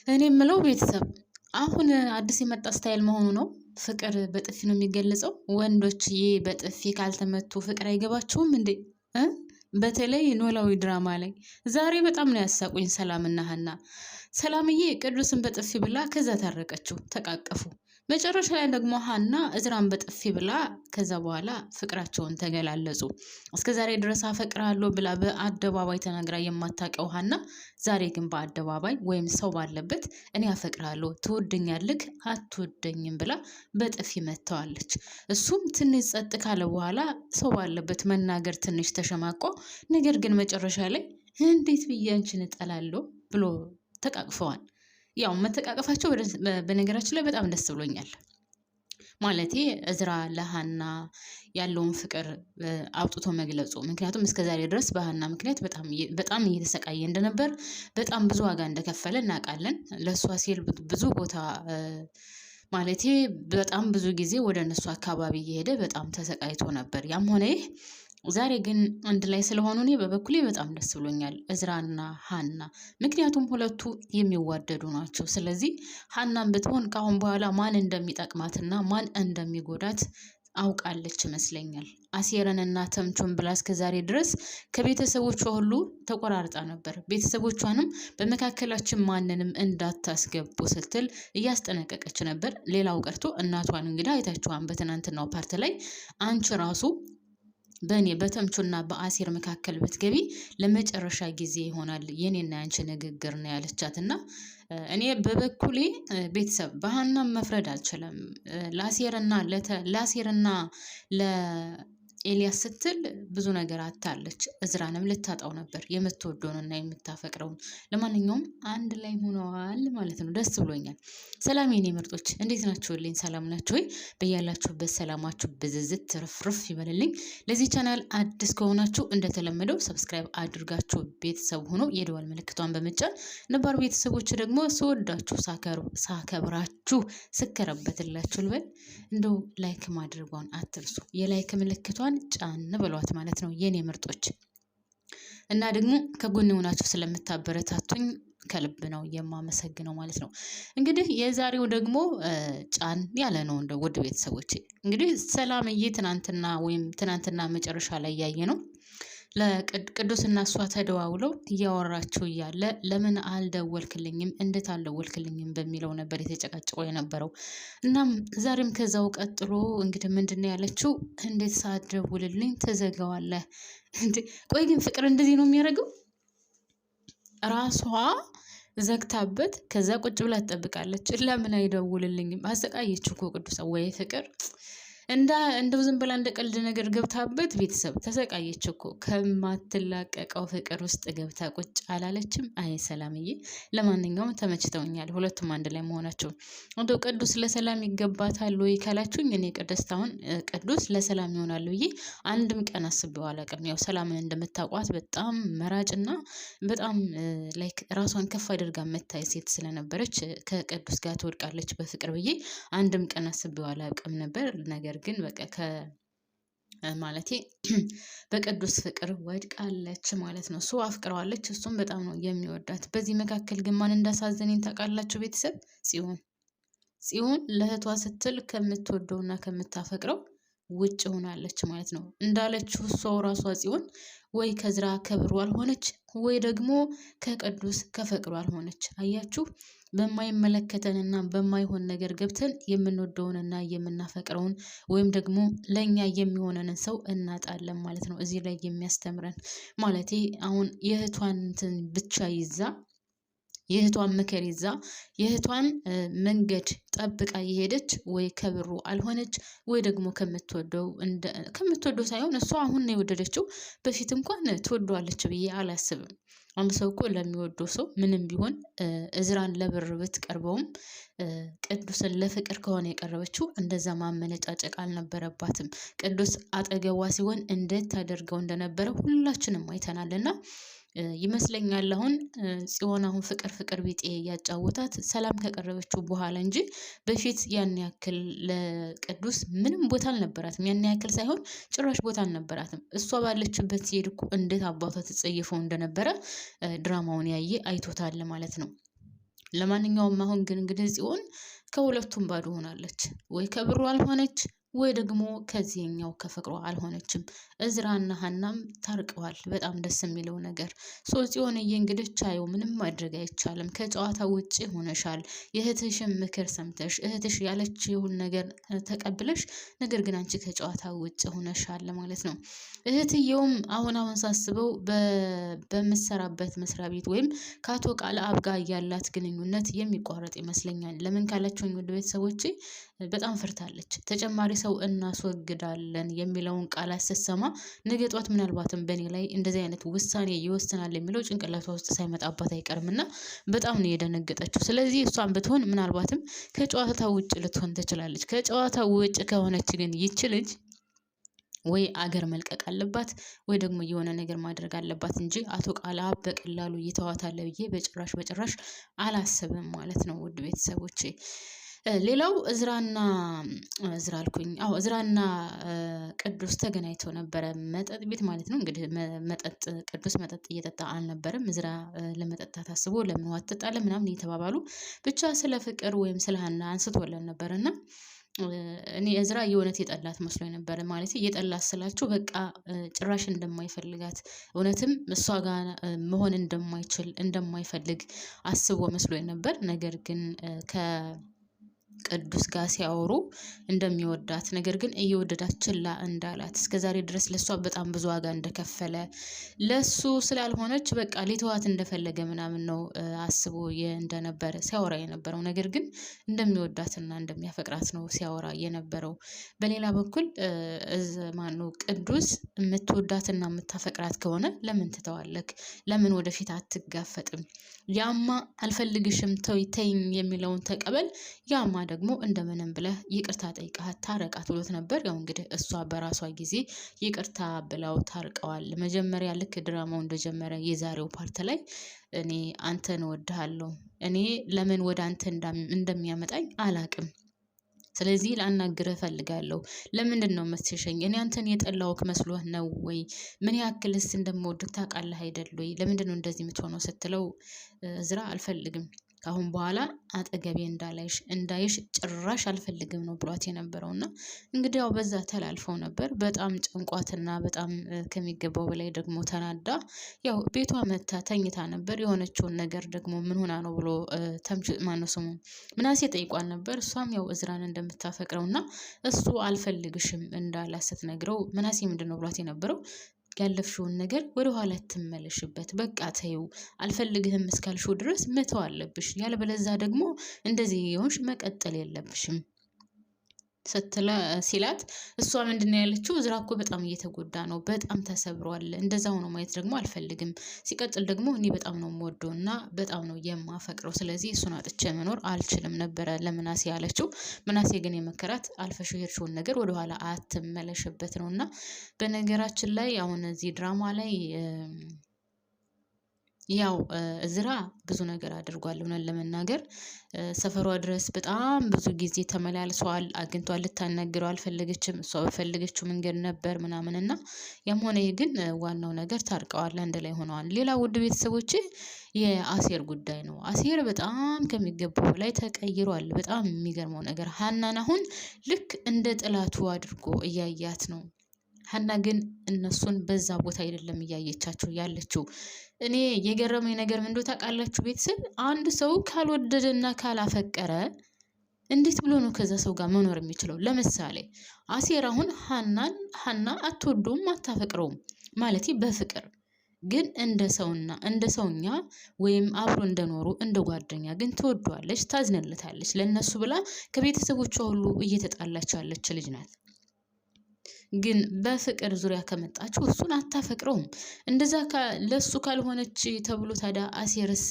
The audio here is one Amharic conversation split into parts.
እኔ የምለው ቤተሰብ አሁን አዲስ የመጣ ስታይል መሆኑ ነው። ፍቅር በጥፊ ነው የሚገለጸው። ወንዶችዬ በጥፊ ካልተመቱ ፍቅር አይገባቸውም እንዴ? እ በተለይ ኖላዊ ድራማ ላይ ዛሬ በጣም ነው ያሳቁኝ። ሰላምና ሀና ሰላምዬ ቅዱስን በጥፊ ብላ ከዛ ታረቀችው፣ ተቃቀፉ። መጨረሻ ላይ ደግሞ ሀና እዝራን በጥፊ ብላ ከዛ በኋላ ፍቅራቸውን ተገላለጹ። እስከ ዛሬ ድረስ አፈቅርሃለሁ ብላ በአደባባይ ተናግራ የማታውቀው ሀና ዛሬ ግን በአደባባይ ወይም ሰው ባለበት እኔ አፈቅርሃለሁ ትወደኛለህ አትወደኝም ብላ በጥፊ መተዋለች። እሱም ትንሽ ጸጥ ካለ በኋላ ሰው ባለበት መናገር ትንሽ ተሸማቆ፣ ነገር ግን መጨረሻ ላይ እንዴት ብዬ አንቺን እጠላለሁ ብሎ ተቃቅፈዋል። ያው መተቃቀፋቸው በነገራችን ላይ በጣም ደስ ብሎኛል። ማለቴ እዝራ ለሀና ያለውን ፍቅር አውጥቶ መግለጹ። ምክንያቱም እስከዛሬ ድረስ በሀና ምክንያት በጣም እየተሰቃየ እንደነበር፣ በጣም ብዙ ዋጋ እንደከፈለ እናውቃለን። ለእሷ ሲል ብዙ ቦታ ማለቴ በጣም ብዙ ጊዜ ወደ እነሱ አካባቢ እየሄደ በጣም ተሰቃይቶ ነበር። ያም ሆነ ይህ ዛሬ ግን አንድ ላይ ስለሆኑ እኔ በበኩሌ በጣም ደስ ብሎኛል፣ እዝራና ሀና። ምክንያቱም ሁለቱ የሚዋደዱ ናቸው። ስለዚህ ሀናን ብትሆን ከአሁን በኋላ ማን እንደሚጠቅማትና ማን እንደሚጎዳት አውቃለች ይመስለኛል። አሴረንና ተምቹን ብላ እስከ ዛሬ ድረስ ከቤተሰቦቿ ሁሉ ተቆራርጣ ነበር። ቤተሰቦቿንም በመካከላችን ማንንም እንዳታስገቡ ስትል እያስጠነቀቀች ነበር። ሌላው ቀርቶ እናቷን እንግዲህ አይታችኋን በትናንትናው ፓርት ላይ አንቺ ራሱ በእኔ በተምቹና በአሴር መካከል ብትገቢ ለመጨረሻ ጊዜ ይሆናል የኔና ያንቺ ንግግር ነው ያለቻትና እኔ በበኩሌ ቤተሰብ በሀናም መፍረድ አልችልም። ላሴርና ኤልያስ ስትል ብዙ ነገር አታለች። እዝራንም ልታጣው ነበር የምትወደውንና የምታፈቅረውን። ለማንኛውም አንድ ላይ ሆነዋል ማለት ነው። ደስ ብሎኛል። ሰላም የኔ ምርጦች እንዴት ናችሁልኝ? ሰላም ናችሁ ወይ? በያላችሁበት ሰላማችሁ ብዝዝት ትርፍርፍ ይበልልኝ። ለዚህ ቻናል አዲስ ከሆናችሁ እንደተለመደው ሰብስክራይብ አድርጋችሁ ቤተሰብ ሆኖ የደወል ምልክቷን በመጫን ነባር ቤተሰቦች ደግሞ ስወዳችሁ ሳከብራችሁ ስከረበትላችሁ ልበል እንደው ላይክ ማድረጓን አትርሱ። የላይክ ምልክቷን ጫን ብሏት ማለት ነው የኔ ምርጦች። እና ደግሞ ከጎን ሆናችሁ ስለምታበረታቱኝ ከልብ ነው የማመሰግነው ማለት ነው። እንግዲህ የዛሬው ደግሞ ጫን ያለ ነው። እንደ ውድ ቤተሰቦች እንግዲህ ሰላምዬ ትናንትና መጨረሻ ላይ ያየ ነው ለቅዱስና እሷ ተደዋውለው እያወራቸው እያለ ለምን አልደወልክልኝም እንዴት አልደወልክልኝም በሚለው ነበር የተጨቃጨቀው የነበረው። እናም ዛሬም ከዛው ቀጥሎ እንግዲህ ምንድነው ያለችው? እንዴት ሳትደውልልኝ ትዘጋዋለህ እንዴ? ቆይ ግን ፍቅር እንደዚህ ነው የሚያደርገው? ራሷ ዘግታበት ከዛ ቁጭ ብላ ትጠብቃለች። ለምን አይደውልልኝም? አሰቃየችው እኮ ቅዱስ። ወይ ፍቅር እንደው ዝም ብላ እንደ ቀልድ ነገር ገብታበት ቤተሰብ ተሰቃየች እኮ። ከማትላቀቀው ፍቅር ውስጥ ገብታ ቁጭ አላለችም? አይ ሰላምዬ፣ ለማንኛውም ተመችተውኛል ሁለቱም አንድ ላይ መሆናቸው። እንደው ቅዱስ ለሰላም ይገባታል ወይ ካላችሁኝ፣ እኔ ቅዱስ ለሰላም ይሆናል ብዬ አንድም ቀን አስቤው አላውቅም። ያው ሰላምን እንደምታውቋት በጣም መራጭና በጣም ላይክ ራሷን ከፍ አድርጋ መታይ ሴት ስለነበረች ከቅዱስ ጋር ትወድቃለች በፍቅር ብዬ አንድም ቀን አስቤው አላውቅም ነበር። ነገር ግን በቃ ማለቴ በቅዱስ ፍቅር ወድቃለች ማለት ነው። እሱ አፍቅረዋለች፣ እሱም በጣም ነው የሚወዳት። በዚህ መካከል ግን ማን እንዳሳዘነኝ ታውቃላችሁ ቤተሰብ? ጽዮን ለእህቷ ስትል ከምትወደውና ከምታፈቅረው ውጭ ሆናለች ማለት ነው። እንዳለችው እሷ ራሷ ጽዮን ወይ ከዝራ ከብሩ አልሆነች ወይ ደግሞ ከቅዱስ ከፍቅሩ አልሆነች። አያችሁ፣ በማይመለከተንና በማይሆን ነገር ገብተን የምንወደውንና የምናፈቅረውን ወይም ደግሞ ለኛ የሚሆነንን ሰው እናጣለን ማለት ነው። እዚህ ላይ የሚያስተምረን ማለቴ አሁን የእህቷን እንትን ብቻ ይዛ የእህቷን ምክር ይዛ የእህቷን መንገድ ጠብቃ የሄደች ወይ ከብሩ አልሆነች ወይ ደግሞ ከምትወደው ሳይሆን እሷ አሁን ነው የወደደችው። በፊት እንኳን ትወደዋለች ብዬ አላስብም። አንድ ሰው እኮ ለሚወደው ሰው ምንም ቢሆን እዝራን ለብር ብትቀርበውም ቅዱስን ለፍቅር ከሆነ የቀረበችው እንደዛ ማመነጫጨቅ አልነበረባትም። ቅዱስ አጠገቧ ሲሆን እንዴት ታደርገው እንደነበረ ሁላችንም አይተናልና ይመስለኛል አሁን ጽዮን አሁን ፍቅር ቢጤ ያጫወታት ሰላም ከቀረበችው በኋላ እንጂ በፊት ያን ያክል ለቅዱስ ምንም ቦታ አልነበራትም። ያን ያክል ሳይሆን ጭራሽ ቦታ አልነበራትም። እሷ ባለችበት ሲሄድ እኮ እንዴት አባቷ ተጸይፈው እንደነበረ ድራማውን ያየ አይቶታል ማለት ነው። ለማንኛውም አሁን ግን እንግዲህ ጽዮን ከሁለቱም ባዶ ሆናለች። ወይ ከብሩ አልሆነች ወይ ደግሞ ከዚህኛው ከፍቅሯ አልሆነችም። እዝራና ሀናም ታርቀዋል። በጣም ደስ የሚለው ነገር ጽዮንዬ እንግዲህ ቻየው፣ ምንም ማድረግ አይቻልም። ከጨዋታ ውጭ ሆነሻል። የእህትሽን ምክር ሰምተሽ እህትሽ ያለችውን ነገር ተቀብለሽ፣ ነገር ግን አንቺ ከጨዋታ ውጭ ሆነሻል ማለት ነው። እህትየውም አሁን ሳስበው በምሰራበት መስሪያ ቤት ወይም ከአቶ ቃለአብ ጋር ያላት ግንኙነት የሚቋረጥ ይመስለኛል። ለምን ካላችሁኝ ውድ ቤተሰቦቼ በጣም ፈርታለች። ተጨማሪ ሰው እናስወግዳለን የሚለውን ቃላት ስትሰማ ነገ ጧት ምናልባትም በእኔ ላይ እንደዚህ አይነት ውሳኔ ይወስናል የሚለው ጭንቅላቷ ውስጥ ሳይመጣባት አይቀርም እና በጣም ነው የደነገጠችው። ስለዚህ እሷን ብትሆን ምናልባትም ከጨዋታ ውጭ ልትሆን ትችላለች። ከጨዋታ ውጭ ከሆነች ግን ይች ልጅ ወይ አገር መልቀቅ አለባት ወይ ደግሞ የሆነ ነገር ማድረግ አለባት እንጂ አቶ ቃለአብ በቀላሉ ይተዋታል ብዬ በጭራሽ አላስብም ማለት ነው ውድ ቤተሰቦቼ። ሌላው እዝራና ቅዱስ ተገናኝተው ነበረ መጠጥ ቤት ማለት ነው። እንግዲህ ቅዱስ መጠጥ እየጠጣ አልነበረም። እዝራ ለመጠጣት አስቦ ለምን ዋትጣለ ምናምን እየተባባሉ ብቻ ስለ ፍቅር ወይም ስለ ሀና አንስቶለን ነበርና እኔ እዝራ የእውነት የጠላት መስሎ ነበር። ማለት የጠላት ስላችሁ በቃ ጭራሽ እንደማይፈልጋት እውነትም እሷ ጋር መሆን እንደማይፈልግ አስቦ መስሎ ነበር። ነገር ግን ቅዱስ ጋር ሲያወሩ እንደሚወዳት ነገር ግን እየወደዳት ችላ እንዳላት እስከዛሬ ድረስ ለሷ በጣም ብዙ ዋጋ እንደከፈለ ለሱ ስላልሆነች በቃ ሊተዋት እንደፈለገ ምናምን ነው አስቦ እንደነበረ ሲያወራ የነበረው። ነገር ግን እንደሚወዳትና እንደሚያፈቅራት ነው ሲያወራ የነበረው። በሌላ በኩል ቅዱስ የምትወዳትና የምታፈቅራት ከሆነ ለምን ትተዋለክ? ለምን ወደፊት አትጋፈጥም? ያማ አልፈልግሽም ተይኝ የሚለውን ተቀበል፣ ያማ ደግሞ እንደምንም ብለህ ይቅርታ ጠይቀሃት ታረቃት ብሎት ነበር። ያው እንግዲህ እሷ በራሷ ጊዜ ይቅርታ ብለው ታርቀዋል። መጀመሪያ ልክ ድራማው እንደጀመረ የዛሬው ፓርት ላይ እኔ አንተን እወድሃለሁ፣ እኔ ለምን ወደ አንተ እንደሚያመጣኝ አላቅም፣ ስለዚህ ላናግርህ እፈልጋለሁ። ለምንድን ነው የምትሸሸኝ? እኔ አንተን የጠላሁህ መስሎህ ነው ወይ? ምን ያክልስ እንደምወድህ ታውቃለህ አይደል ወይ? ለምንድን ነው እንደዚህ የምትሆነው ስትለው እዝራ አልፈልግም፣ ካሁን በኋላ አጠገቤ እንዳይሽ ጭራሽ አልፈልግም ነው ብሏት የነበረው። እና እንግዲህ ያው በዛ ተላልፈው ነበር። በጣም ጨንቋትና በጣም ከሚገባው በላይ ደግሞ ተናዳ ያው ቤቷ መታ ተኝታ ነበር። የሆነችውን ነገር ደግሞ ምን ሆና ነው ብሎ ምናሴ ጠይቋን ነበር። እሷም ያው እዝራን እንደምታፈቅረውና እሱ አልፈልግሽም እንዳላት ስትነግረው ምናሴ ምንድን ነው ብሏት የነበረው ያለፍሽውን ነገር ወደ ኋላ ትመለሽበት፣ በቃ ተይው፣ አልፈልግህም እስካልሽው ድረስ መተው አለብሽ፣ ያለበለዚያ ደግሞ እንደዚህ የሆንሽ መቀጠል የለብሽም ሲላት እሷ ምንድነው ያለችው? እዝራ እኮ በጣም እየተጎዳ ነው፣ በጣም ተሰብሯል፣ እንደዛ ሆኖ ማየት ደግሞ አልፈልግም፣ ሲቀጥል ደግሞ እኔ በጣም ነው የምወደው እና በጣም ነው የማፈቅረው፣ ስለዚህ እሱን አጥቼ መኖር አልችልም ነበረ ለምናሴ ያለችው። ምናሴ ግን የመከራት አልፈሽ የሄድሽውን ነገር ወደኋላ አትመለሽበት ነው። እና በነገራችን ላይ አሁን እዚህ ድራማ ላይ ያው እዝራ ብዙ ነገር አድርጓል። ሆነን ለመናገር ሰፈሯ ድረስ በጣም ብዙ ጊዜ ተመላልሰዋል። አግኝቷል፣ ልታናግረው አልፈለገችም፣ እሷ በፈለገችው መንገድ ነበር ምናምን እና ያም ሆነ ግን ዋናው ነገር ታርቀዋል፣ አንድ ላይ ሆነዋል። ሌላ ውድ ቤተሰቦቼ የአሴር ጉዳይ ነው። አሴር በጣም ከሚገባው በላይ ተቀይሯል። በጣም የሚገርመው ነገር ሀናን አሁን ልክ እንደ ጥላቱ አድርጎ እያያት ነው። ሀና ግን እነሱን በዛ ቦታ አይደለም እያየቻቸው ያለችው። እኔ የገረመኝ ነገር ምን እንደው ታውቃላችሁ ቤተሰብ፣ አንድ ሰው ካልወደደና ካላፈቀረ እንዴት ብሎ ነው ከዛ ሰው ጋር መኖር የሚችለው? ለምሳሌ አሴር አሁን ሀና አትወደውም አታፈቅረውም ማለት በፍቅር ግን እንደ ሰውኛ ወይም አብሮ እንደኖሩ እንደ ጓደኛ ግን ትወደዋለች፣ ታዝነለታለች። ለነሱ ብላ ከቤተሰቦቿ ሁሉ እየተጣላች ያለች ልጅ ናት። ግን በፍቅር ዙሪያ ከመጣችሁ እሱን አታፈቅረውም። እንደዛ ለሱ ካልሆነች ተብሎ ታዲያ አሴርስ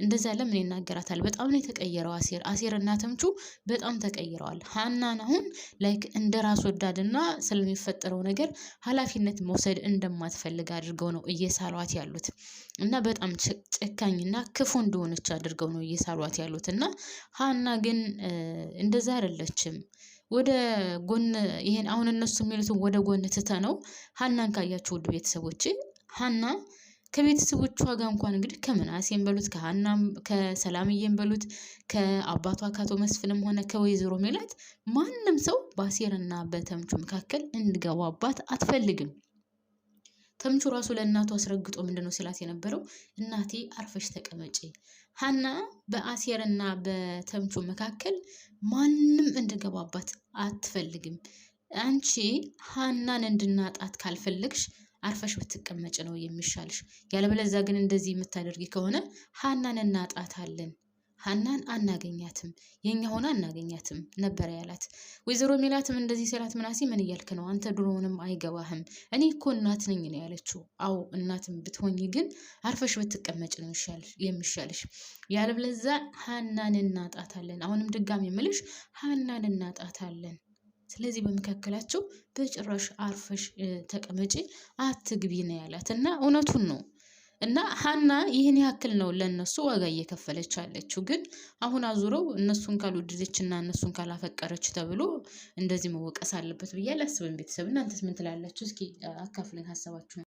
እንደዛ ለምን ይናገራታል? በጣም ነው የተቀየረው አሴር እና ተምቹ በጣም ተቀይረዋል። ሀናን አሁን ላይክ እንደ ራስ ወዳድና ስለሚፈጠረው ነገር ኃላፊነት መውሰድ እንደማትፈልግ አድርገው ነው እየሳሏት ያሉት እና በጣም ጨካኝና ክፉ እንደሆነች አድርገው ነው እየሳሏት ያሉት እና ሀና ግን እንደዛ አይደለችም። ወደ ጎን ይሄን አሁን እነሱ የሚሉትን ወደ ጎን ትተነው ሀናን ካያችሁ ውድ ቤተሰቦቼ ሀና ከቤተሰቦቿ ጋር እንኳን እንግዲህ ከምናሴም በሉት ከሀናም ከሰላምዬም በሉት ከአባቷ ከአቶ መስፍንም ሆነ ከወይዘሮ ሜላት ማንም ሰው በአሴርና በተምቹ መካከል እንዲገባባት አትፈልግም። ተምቹ ራሱ ለእናቱ አስረግጦ ምንድነው ሲላት የነበረው እናቴ አርፈሽ ተቀመጪ፣ ሀና በአሴርና በተምቹ መካከል ማንም እንዲገባባት አትፈልግም። አንቺ ሀናን እንድናጣት ካልፈለግሽ አርፈሽ ብትቀመጭ ነው የሚሻልሽ። ያለበለዚያ ግን እንደዚህ የምታደርጊ ከሆነ ሀናን እናጣታለን፣ ሀናን አናገኛትም፣ የኛ ሆና አናገኛትም ነበር ያላት። ወይዘሮ ሜላትም እንደዚህ ሲላት ምናሴ ምን እያልክ ነው አንተ? ድሮውንም አይገባህም። እኔ እኮ እናት ነኝ ነው ያለችው። አዎ እናትም ብትሆኚ ግን አርፈሽ ብትቀመጭ ነው የሚሻልሽ። ያለበለዚያ ሀናን እናጣታለን። አሁንም ድጋሚ የምልሽ ሀናን እናጣታለን። ስለዚህ በመካከላቸው በጭራሽ አርፈሽ ተቀመጪ አትግቢ ነው ያላት እና እውነቱን ነው። እና ሀና ይህን ያክል ነው ለነሱ ዋጋ እየከፈለች አለችው። ግን አሁን አዙረው እነሱን ካልወደደችና እነሱን ካላፈቀረች ተብሎ እንደዚህ መወቀስ አለበት ብዬ አላስብም። ቤተሰብ እናንተስ ምን ትላላችሁ? እስኪ አካፍለን ሀሳባችሁ።